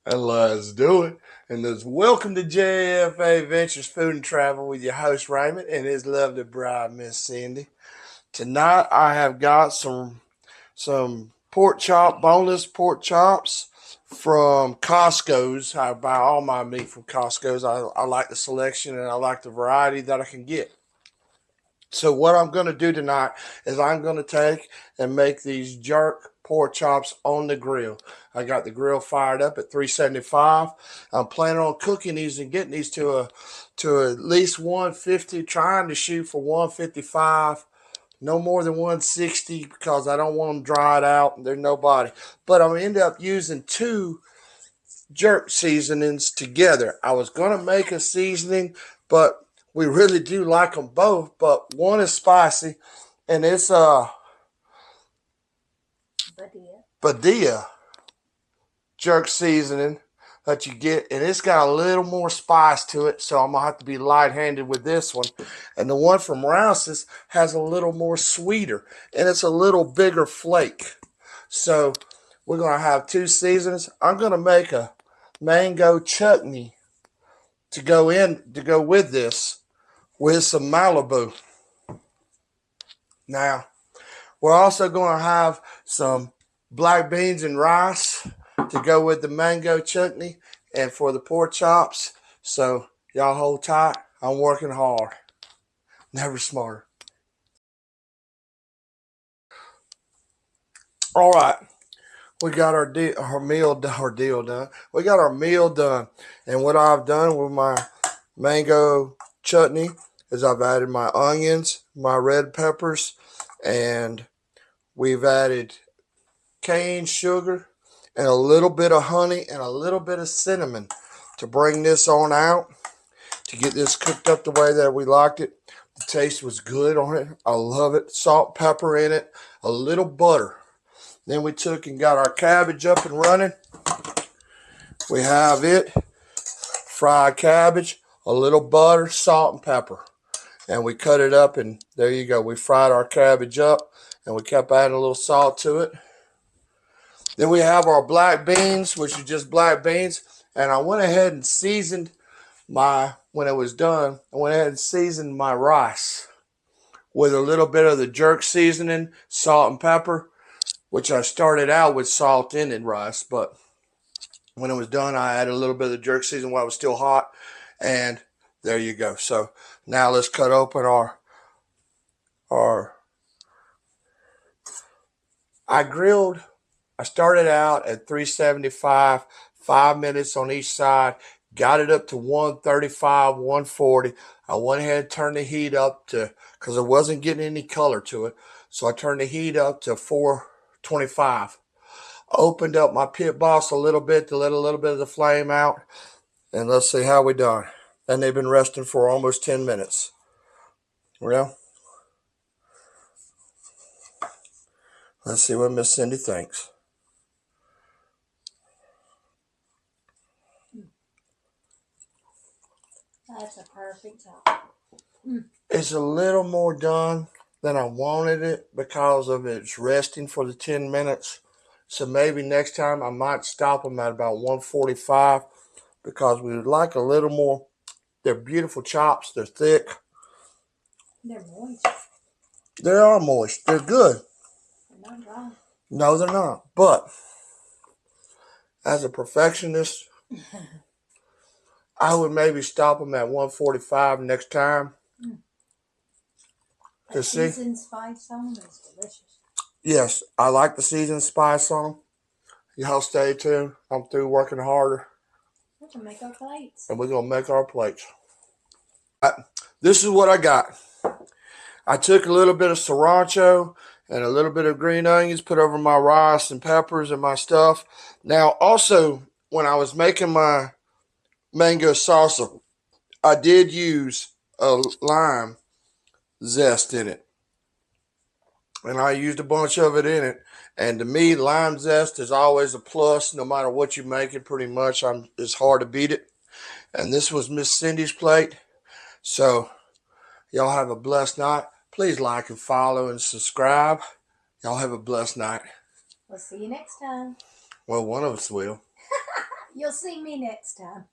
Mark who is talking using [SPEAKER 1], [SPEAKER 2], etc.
[SPEAKER 1] And let's do it. And let's welcome to JFA Ventures Food and Travel with your host Raymond and his lovely bride Miss Cindy. Tonight I have got some pork chop, boneless pork chops from Costco's. I buy all my meat from Costco's. I like the selection and I like the variety that I can get. So what I'm going to do tonight is I'm going to take and make these jerk pork chops on the grill. I got the grill fired up at 375. I'm planning on cooking these and getting these to at least 150, trying to shoot for 155. No more than 160 because I don't want them dried out and there's nobody. But I'm going to end up using two jerk seasonings together. I was going to make a seasoning, but we really do like them both. But one is spicy, and it's Badia jerk seasoning that you get, and it's got a little more spice to it, so I'm gonna have to be light-handed with this one. And the one from Rouse's has a little more sweeter, and it's a little bigger flake. So we're gonna have two seasonings. I'm gonna make a mango chutney to go with this with some Malibu. Now we're also going to have some black beans and rice to go with the mango chutney and for the pork chops. So y'all hold tight. I'm working hard. Never smarter. All right. We got our meal done. We got our meal done. And what I've done with my mango chutney is I've added my onions, my red peppers, and we've added cane sugar and a little bit of honey and a little bit of cinnamon to bring this on out, to get this cooked up the way that we liked it. The taste was good on it. I love it. Salt, pepper in it, a little butter. Then we took and got our cabbage up and running. We have it, fried cabbage, a little butter, salt, and pepper. And we cut it up, and there you go. We fried our cabbage up, and we kept adding a little salt to it. Then we have our black beans, which is just black beans. And I went ahead and seasoned when it was done, I went ahead and seasoned my rice with a little bit of the jerk seasoning, salt and pepper, which I started out with salt in the rice, but when it was done, I added a little bit of the jerk seasoning while it was still hot, and there you go. So now let's cut open our I started out at 375, 5 minutes on each side, got it up to 135, 140. I went ahead and turned the heat up to, because it wasn't getting any color to it, so I turned the heat up to 425. Opened up my pit boss a little bit to let a little bit of the flame out, and let's see how we done. And they've been resting for almost 10 minutes. Well, let's see what Miss Cindy thinks.
[SPEAKER 2] That's a perfect top.
[SPEAKER 1] It's a little more done than I wanted it because of its resting for the 10 minutes. So maybe next time I might stop them at about 145 because we would like a little more. They're beautiful chops. They're thick.
[SPEAKER 2] They're moist.
[SPEAKER 1] They are moist. They're good.
[SPEAKER 2] They're not dry.
[SPEAKER 1] No, they're not. But as a perfectionist, I would maybe stop them at 145 next time.
[SPEAKER 2] The seasoned spice on them is delicious.
[SPEAKER 1] Yes, I like the seasoned spice on them. Y'all stay tuned. I'm through working harder.
[SPEAKER 2] We're going to make our plates.
[SPEAKER 1] And we're going to make our plates. This is what I got. I took a little bit of sriracha and a little bit of green onions, put over my rice and peppers and my stuff. Now, also, when I was making my mango salsa, I did use a lime zest in it. And I used a bunch of it in it. And to me, lime zest is always a plus, no matter what you make it, pretty much. It's hard to beat it. And this was Miss Cindy's plate. So, y'all have a blessed night. Please like and follow and subscribe. Y'all have a blessed night.
[SPEAKER 2] We'll see you next time.
[SPEAKER 1] Well, one of us will.
[SPEAKER 2] You'll see me next time.